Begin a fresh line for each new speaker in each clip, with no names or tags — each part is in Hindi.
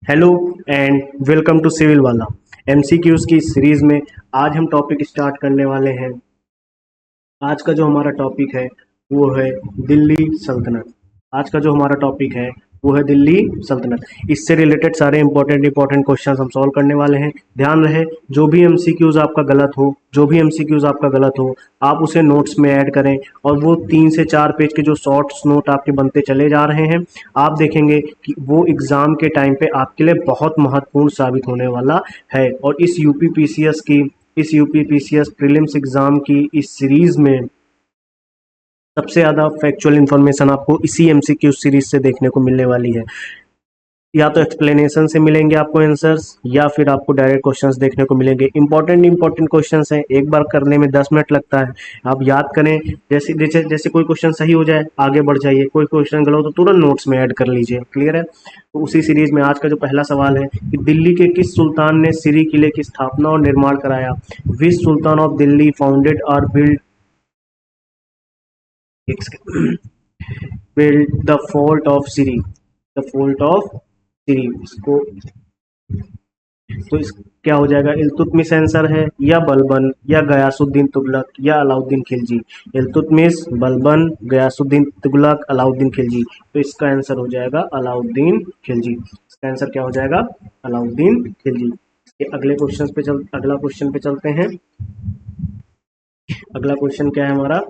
Hello and welcome to civil वाला एमसीक्यूज की सीरीज में आज हम टॉपिक स्टार्ट करने वाले हैं। आज का जो हमारा टॉपिक है वो है दिल्ली सल्तनत। आज का जो हमारा टॉपिक है वो है दिल्ली सल्तनत। इससे रिलेटेड सारे इंपॉर्टेंट क्वेश्चंस हम सॉल्व करने वाले हैं। ध्यान रहे, जो भी एमसीक्यूज आपका गलत हो आप उसे नोट्स में ऐड करें। और वो 3 से 4 पेज के जो शॉर्ट्स नोट आपके बनते चले जा रहे हैं, आप देखेंगे कि वो एग्जाम के टाइम पे आपके लिए बहुत महत्वपूर्ण साबित होने वाला है। और इस यूपी पीसीएस प्रीलिम्स एग्जाम की इस सीरीज में सबसे ज़्यादा फैक्चुअल इन्फॉर्मेशन आपको इसी एमसीक्यू सीरीज से देखने को मिलने वाली है। या तो एक्सप्लेनेशन से मिलेंगे आपको आंसर्स, या फिर आपको डायरेक्ट क्वेश्चंस देखने को मिलेंगे। इंपॉर्टेंट क्वेश्चंस हैं, एक बार करने में 10 मिनट लगता है। आप याद करें, जैसे जैसे जैसे कोई क्वेश्चन सही हो जाए आगे बढ़ जाइए, कोई क्वेश्चन गलत हो तो तुरंत नोट्स में ऐड कर लीजिए। क्लियर है? तो उसी सीरीज में आज का जो पहला सवाल है कि दिल्ली के किस सुल्तान ने सिरी किले की स्थापना और निर्माण कराया? Which sultan of Delhi founded और build the fort of Siri? The fort of Siri, इसको तो इस क्या हो जाएगा? इल्तुतमिश आंसर है, या बलबन, या गयासुद्दीन तुगलक, या अलाउद्दीन खिलजी। इल्तुतमिश, बलबन, गयासुद्दीन तुगलक, अलाउद्दीन खिलजी। तो इसका आंसर हो जाएगा अलाउद्दीन खिलजी। इसका आंसर क्या हो जाएगा? अलाउद्दीन खिलजी। अगला क्वेश्चन पे चलते हैं। अगला क्वेश्चन क्या है हमारा?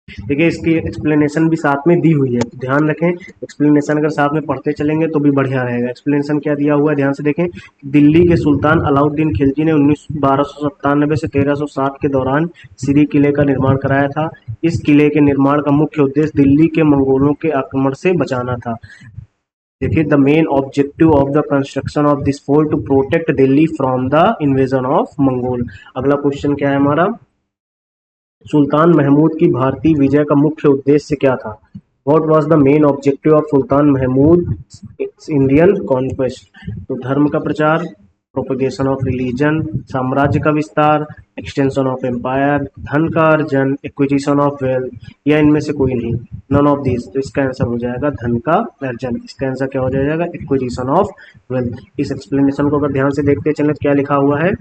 देखिए, इसकी एक्सप्लेनेशन भी साथ में दी हुई है, तो ध्यान रखें। एक्सप्लेनेशन अगर साथ में पढ़ते चलेंगे तो भी बढ़िया रहेगा। एक्सप्लेनेशन क्या दिया हुआ है ध्यान से देखें। दिल्ली के सुल्तान अलाउद्दीन खिलजी ने 1297 से 1307 के दौरान सिरी किले का निर्माण कराया था। इस किले के निर्माण का मुख्य उद्देश्य दिल्ली के मंगोलों के आक्रमण से बचाना था। देखिए, the main objective of the construction of this fort to protect Delhi from the invasion of Mongol. अगला क्वेश्चन क्या है हमारा? सुल्तान महमूद की भारतीय विजय का मुख्य उद्देश्य क्या था? What was the main objective of Sultan Mahmud Indian conquest? तो धर्म का प्रचार, प्रोपगेशन ऑफ रिलीजन, साम्राज्य का विस्तार, एक्सटेंशन ऑफ एम्पायर, धन का अर्जन, एक्विजिशन ऑफ वेल्थ, या इनमें से कोई नहीं, नन ऑफ दिस। तो इसका आंसर हो जाएगा धन का अर्जन। इसका आंसर क्या हो जाएगा? Acquisition of wealth. इस एक्सप्लेनेशन को अगर ध्यान से देखते चले, क्या लिखा हुआ है?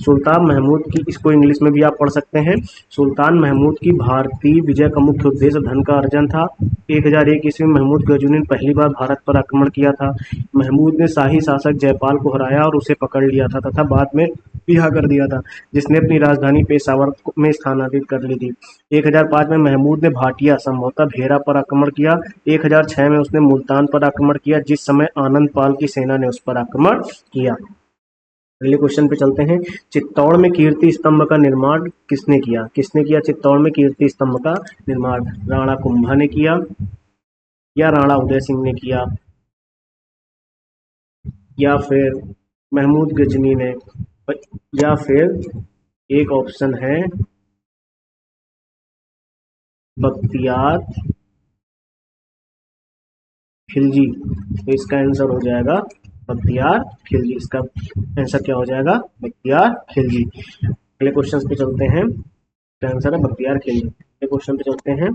सुल्तान महमूद की, इसको इंग्लिश में भी आप पढ़ सकते हैं। सुल्तान महमूद की भारतीय विजय का मुख्य उद्देश्य धन का अर्जन था। 1001 ईस्वी में महमूद गजनी ने पहली बार भारत पर आक्रमण किया था। महमूद ने शाही शासक जयपाल को हराया और उसे पकड़ लिया था तथा बाद में रिहा कर दिया था, जिसने अपनी राजधानी पेशावर में स्थानांतरित कर ली थी। 1005 में महमूद ने भाटिया, संभवतः भेरा पर आक्रमण किया। 1006 में उसने मुल्तान पर आक्रमण किया, जिस समय आनंद पाल की सेना ने उस पर आक्रमण किया। अगले क्वेश्चन पे चलते हैं। चित्तौड़ में कीर्ति स्तंभ का निर्माण किसने किया? चित्तौड़ में कीर्ति स्तंभ का निर्माण? राणा कुंभा ने किया, या राणा उदय सिंह ने किया, या फिर महमूद गजनी ने, या फिर एक ऑप्शन है बख्तियार खिलजी। तो इसका आंसर हो जाएगा बख्तियार खिलजी। इसका आंसर क्या हो जाएगा? बख्तियार खिलजी। अगले क्वेश्चन पे चलते हैं। इसका आंसर है बख्तियार खिलजी। अगले क्वेश्चन पे चलते हैं।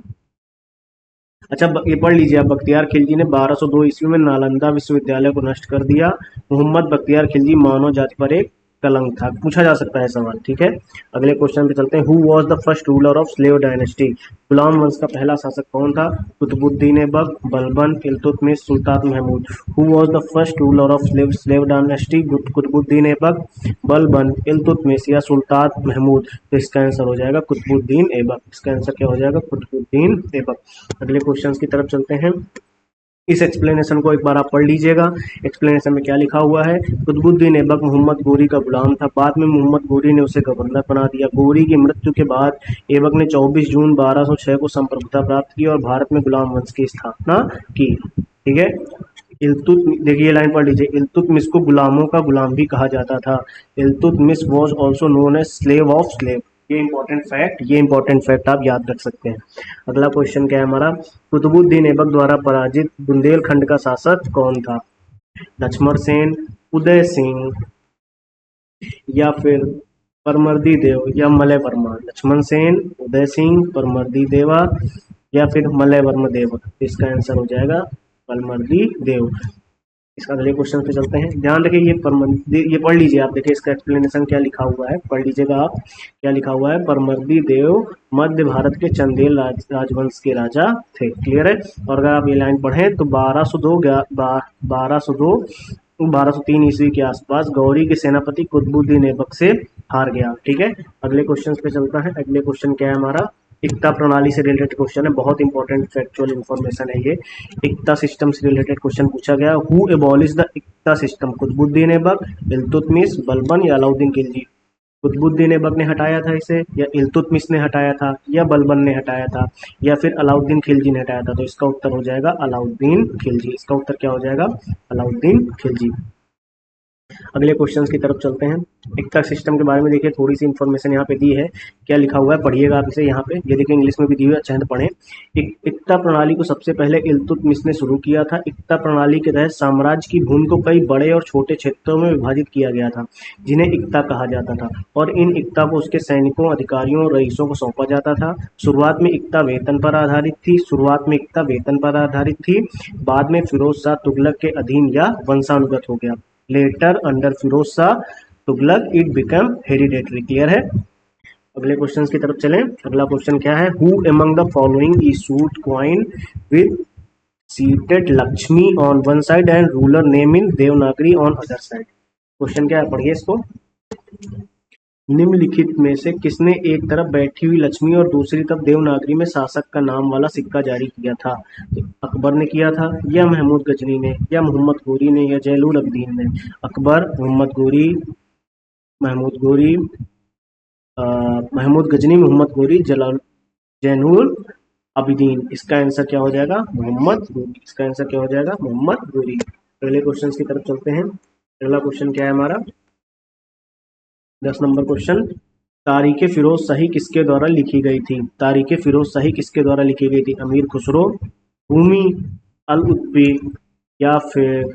अच्छा, ये पढ़ लीजिए आप। बख्तियार खिलजी ने 1202 ईस्वी में नालंदा विश्वविद्यालय को नष्ट कर दिया। मोहम्मद बख्तियार खिलजी मानव जाति पर एक कलंक था। पूछा जा सकता है सवाल, ठीक है। अगले क्वेश्चन पे चलते हैं। Who was the first ruler of slave dynasty? गुलाम वंश का पहला शासक कौन था? Qutubuddin Aibak, Balban, Iltutmish, Sultan Mahmud. Who was the first ruler of slave dynasty? Qutubuddin Aibak, Balban, Iltutmish, या सुल्तान महमूद। तो इसका आंसर हो जाएगा कुतुबुद्दीन ऐबक। इसका आंसर क्या हो जाएगा? कुतुबुद्दीन ऐबक। अगले क्वेश्चन की तरफ चलते हैं। इस एक्सप्लेनेशन को एक बार आप पढ़ लीजिएगा। एक्सप्लेनेशन में क्या लिखा हुआ है? कुतुबुद्दीन ऐबक मोहम्मद गोरी का गुलाम था। बाद में मोहम्मद गोरी ने उसे गवर्नर बना दिया। गोरी की मृत्यु के बाद ऐबक ने 24 जून 1206 को संप्रभुता प्राप्त की और भारत में गुलाम वंश की स्थापना की। ठीक है। देखिए, ये लाइन पढ़ लीजिए। इल्तुतमिश को गुलामों का गुलाम भी कहा जाता था। Iltutmish was also known as slave of slave. ये इंपॉर्टेंट फैक्ट आप याद रख सकते हैं। अगला क्वेश्चन क्या है हमारा? कुतुबुद्दीन ऐबक द्वारा पराजित बुंदेलखंड का शासक कौन था? लक्ष्मण सेन, उदय सिंह, या फिर परमर्दी देव, या मलय वर्मा। लक्ष्मण सेन, उदय सिंह, परमर्दी देवा, या फिर मलय वर्मा देव। इसका आंसर हो जाएगा परमर्दी देव। इसका अगले क्वेश्चन पे चलते हैं। ध्यान रखिए ये पढ़ लीजिए आप, देखिए इसका एक्सप्लेनेशन क्या लिखा हुआ है, पढ़ लीजिएगा आप क्या लिखा हुआ है। परमर्दी देव मध्य भारत के चंदेल राजवंश के राजा थे। क्लियर है। और अगर आप ये लाइन पढ़ें तो 1203 ईस्वी के आसपास गौरी के सेनापति कुतुबुद्दीन ऐबक से हार गया। ठीक है। अगले क्वेश्चन पे चलता है। अगले क्वेश्चन क्या है हमारा, एकता प्रणाली से रिलेटेड क्वेश्चन है, बहुत इंपॉर्टेंट फैक्चुअल इन्फॉर्मेशन है ये। एकता सिस्टम से रिलेटेड क्वेश्चन पूछा गया। Who abolish the iqta system, Qutbuddin Aibak, Iltutmish, Balban या अलाउद्दीन खिलजी। कुतुबुद्दीन ऐबक ने हटाया था इसे, या इल्तुतमिश ने हटाया था, या बलबन ने हटाया था, या फिर अलाउद्दीन खिलजी ने हटाया था। तो इसका उत्तर हो जाएगा अलाउद्दीन खिलजी। इसका उत्तर क्या हो जाएगा, अलाउद्दीन खिलजी। अगले क्वेश्चन की तरफ चलते हैं। एकता सिस्टम के बारे में देखिए, थोड़ी सी इन्फॉर्मेशन यहाँ पे दी है, क्या लिखा हुआ है पढ़िएगा आप इसे। यहाँ पे ये देखिए इंग्लिश में भी दी हुई है, अच्छा है तो पढ़ें। एकता प्रणाली को सबसे पहले इल्तुतमिश ने शुरू किया था। एकता प्रणाली के तहत साम्राज्य की भूमि को कई बड़े और छोटे क्षेत्रों में विभाजित किया गया था, जिन्हें एकता कहा जाता था, और इन एकता को उसके सैनिकों, अधिकारियों और रईसों को सौंपा जाता था। शुरुआत में एकता वेतन पर आधारित थी। बाद में फिरोज शाह तुगलक के अधीन या वंशानुगत हो गया। Later under Firoz Shah Tughlaq it became hereditary. Clear है। अगले क्वेश्चन की तरफ चलें। अगला क्वेश्चन क्या है, who among the following issued coin with seated Lakshmi on one side and ruler name in Devanagari on other side. Question क्या है, पढ़िए इसको। निम्नलिखित में से किसने एक तरफ बैठी हुई लक्ष्मी और दूसरी तरफ देवनागरी में शासक का नाम वाला सिक्का जारी किया था? अकबर ने किया था, या महमूद गजनी ने, या मोहम्मद गोरी ने, या जैनुल अब्दीन ने? अकबर, मोहम्मद गजनी, मोहम्मद गोरी, जैनुल अब्दीन। इसका आंसर क्या हो जाएगा, मोहम्मद गोरी। इसका आंसर क्या हो जाएगा, मोहम्मद गोरी। अगले क्वेश्चन की तरफ चलते हैं। अगला क्वेश्चन क्या है हमारा, 10 नंबर क्वेश्चन। तारीख फिरोज शाही किसके द्वारा लिखी गई थी? तारीख फिरोज शाही किसके द्वारा लिखी गई थी? अमीर खुसरो, रूमी, अल-उतबी, या फिर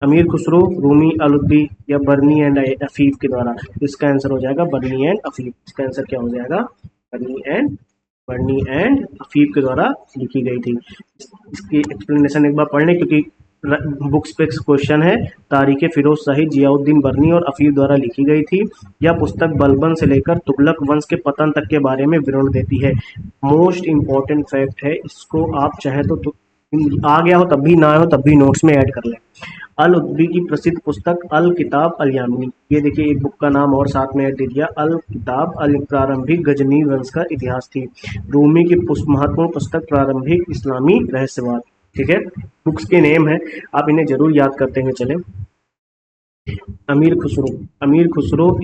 अमीर खुसरो, रूमी, अल-उतबी, या बर्नी एंड अफीफ के द्वारा? इसका आंसर हो जाएगा बर्नी एंड अफीफ। इसका आंसर क्या हो जाएगा, बर्नी एंड अफीफ के द्वारा लिखी गई थी। इसकी एक्सप्लेनेशन एक बार पढ़ लें, क्योंकि बुक्स पे क्वेश्चन है। तारीख फिरोज शाही जियाउद्दीन बर्नी और अफीफ द्वारा लिखी गई थी। यह पुस्तक बलबन से लेकर तुगलक वंश के पतन तक के बारे में विवरण देती है। मोस्ट इंपॉर्टेंट फैक्ट है, इसको आप चाहे तो आ गया हो तब भी, ना हो तब भी नोट्स में ऐड कर लें। अल उद्बी की प्रसिद्ध पुस्तक अल किताब अल यामिनी, ये देखिए एक बुक का नाम और साथ में ऐड दे दिया, अल किताब अल प्रारंभिक गजनी वंश का इतिहास थी। रूमी की महत्वपूर्ण पुस्तक प्रारंभिक इस्लामी रहस्यवाद। ठीक है, बुक्स के नेम है, आप इन्हें जरूर याद करते हुए चलें। अमीर खुसरो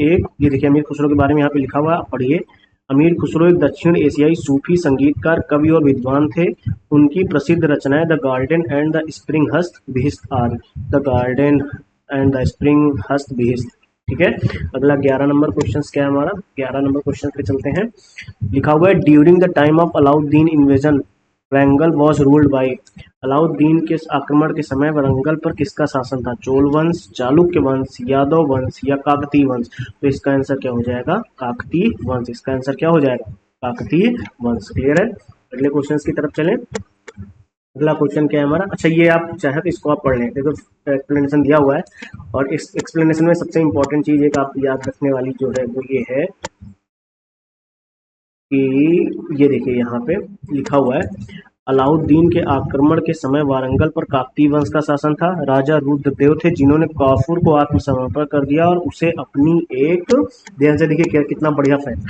एक, ये देखिए अमीर खुसरो के बारे में यहाँ पे लिखा हुआ है, पढ़िए। अमीर खुसरो एक दक्षिण एशियाई सूफी संगीतकार, कवि और विद्वान थे। उनकी प्रसिद्ध रचनाएं the garden and the spring Hasht Bihisht are. The garden and the spring Hasht Bihisht. ठीक है। अगला 11 नंबर क्वेश्चन क्या है हमारा, 11 नंबर क्वेश्चन पे चलते हैं। लिखा हुआ है during the time of Alauddin invasion Warangal was ruled by. Alauddin के आक्रमण के समय वरंगल पर किसका शासन था? चोल वंश, चालुक्य वंश, यादव वंश, या काकतीय वंश? तो इसका आंसर क्या हो जाएगा, काकतीय वंश। इसका आंसर क्या हो जाएगा, काकतीय वंश। क्लियर है। अगले क्वेश्चन की तरफ चलें। अगला क्वेश्चन क्या है हमारा, अच्छा ये आप चाहे तो इसको आप पढ़ लें, देखो एक्सप्लेनेशन दिया हुआ है, और इस एक्सप्लेनेशन में सबसे इंपॉर्टेंट चीज एक आप याद रखने वाली जो है वो ये है कि ये देखिए यहाँ पे लिखा हुआ है, अलाउद्दीन के आक्रमण के समय वारंगल पर काकतीय वंश का शासन था। राजा रुद्रदेव थे जिन्होंने काफूर को आत्मसमर्पण कर दिया और उसे अपनी एक, ध्यान से देखिए कितना बढ़िया फैक्ट,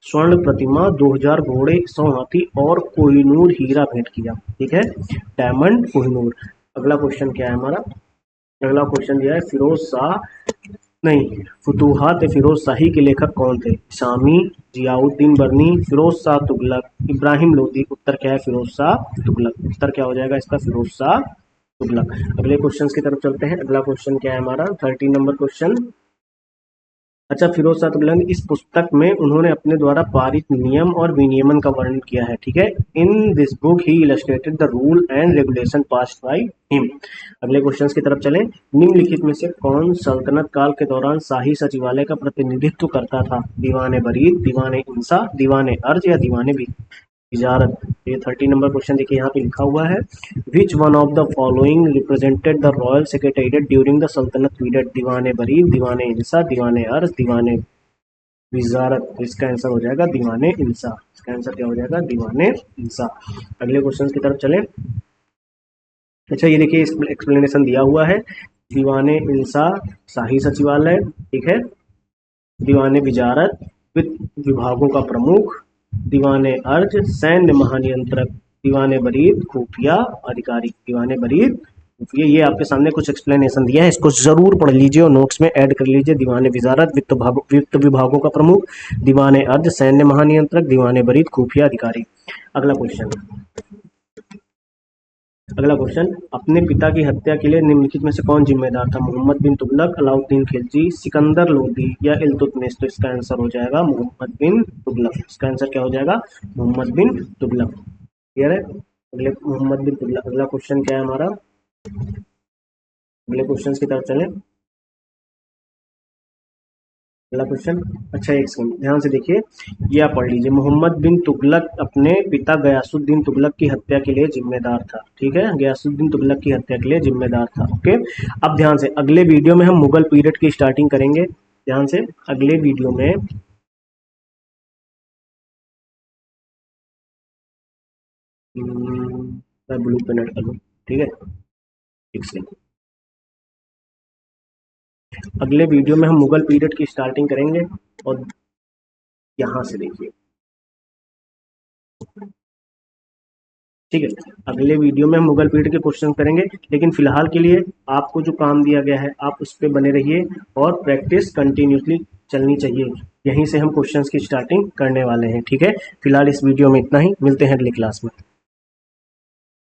स्वर्ण प्रतिमा, 2000 घोड़े, 100 हाथी और कोहिनूर हीरा भेंट किया। ठीक है, डायमंड कोहिनूर। अगला क्वेश्चन क्या है हमारा, अगला क्वेश्चन जो है फिरोज शाह नहीं, फुतूहात फिरोज शाही के लेखक कौन थे? शामी, जियाउद्दीन बर्नी, फिरोज शाह तुगलक, इब्राहिम लोदी। उत्तर क्या है, फिरोज शाह तुगलक। उत्तर क्या हो जाएगा इसका, फिरोज शाह तुगलक। अगले क्वेश्चन की तरफ चलते हैं। अगला क्वेश्चन क्या है हमारा, 13 नंबर क्वेश्चन। अच्छा, फिरोज शाह तुगलक इस पुस्तक में उन्होंने अपने द्वारा पारित नियम और विनियमन का वर्णन किया है। ठीक है, in this book he illustrated the rule and regulation passed by him. अगले क्वेश्चन की तरफ चलें। निम्नलिखित में से कौन सल्तनत काल के दौरान शाही सचिवालय का प्रतिनिधित्व करता था? दीवाने बरीद, दीवाने इंसा, दीवाने अर्ज, या दीवाने भी? विजारत। ये 30 नंबर क्वेश्चन देखिए यहाँ पे लिखा हुआ है, which one of the following represented the royal secretariat during the सल्तनत पीरियड, दीवाने बरीद, दीवाने इंसा, दीवाने अर्ज, दीवाने विजारत। तो इसका आंसर हो जाएगा दीवाने इंसा। इसका आंसर क्या हो जाएगा, दीवाने इंसा। अगले क्वेश्चन की तरफ चलें। अच्छा ये देखिए एक्सप्लेनेशन दिया हुआ है, दीवाने इंसा शाही सचिवालय, ठीक है, दीवाने विजारत वित्त विभागों का प्रमुख, दीवाने अर्ज सैन्य महानियंत्रक, दीवाने बरीद खुफिया अधिकारी। दीवाने बरीद खुफिया, ये आपके सामने कुछ एक्सप्लेनेशन दिया है, इसको जरूर पढ़ लीजिए और नोट्स में ऐड कर लीजिए। दीवाने विजारत वित्त विभागों का प्रमुख, दीवाने अर्ज सैन्य महानियंत्रक, दीवाने बरीद खुफिया अधिकारी। अगला क्वेश्चन, अपने पिता की हत्या के लिए निम्नलिखित में से कौन जिम्मेदार था, मोहम्मद बिन तुगलक, अलाउद्दीन खिलजी, सिकंदर लोदी या इल्तुतमिश। तो इसका आंसर हो जाएगा मोहम्मद बिन तुगलक। इसका आंसर क्या हो जाएगा, मोहम्मद बिन तुगलक। क्लियर है, अगले मोहम्मद बिन तुगलक। अगला क्वेश्चन क्या है हमारा, अगले क्वेश्चन की तरफ चलें। अगला क्वेश्चन, अच्छा एक सेकंड ध्यान से देखिए, ये आप पढ़ लीजिए, मोहम्मद बिन तुगलक अपने पिता गयासुद्दीन तुगलक की हत्या के लिए जिम्मेदार था। ठीक है, गयासुद्दीन तुगलक की हत्या के लिए जिम्मेदार था। ओके, अब ध्यान से, अगले वीडियो में हम मुगल पीरियड की स्टार्टिंग करेंगे। ध्यान से, अगले वीडियो में मैं ब्लू पेन ऐड कर लूँ, ठीक है, एक सेकंड। अगले वीडियो में हम मुगल पीरियड की स्टार्टिंग करेंगे और यहाँ से देखिए, ठीक है, अगले वीडियो में हम मुगल पीरियड के क्वेश्चन करेंगे, लेकिन फिलहाल के लिए आपको जो काम दिया गया है आप उस पर बने रहिए और प्रैक्टिस कंटिन्यूसली चलनी चाहिए। यहीं से हम क्वेश्चंस की स्टार्टिंग करने वाले हैं। ठीक है, फिलहाल इस वीडियो में इतना ही, मिलते हैं अगली क्लास में।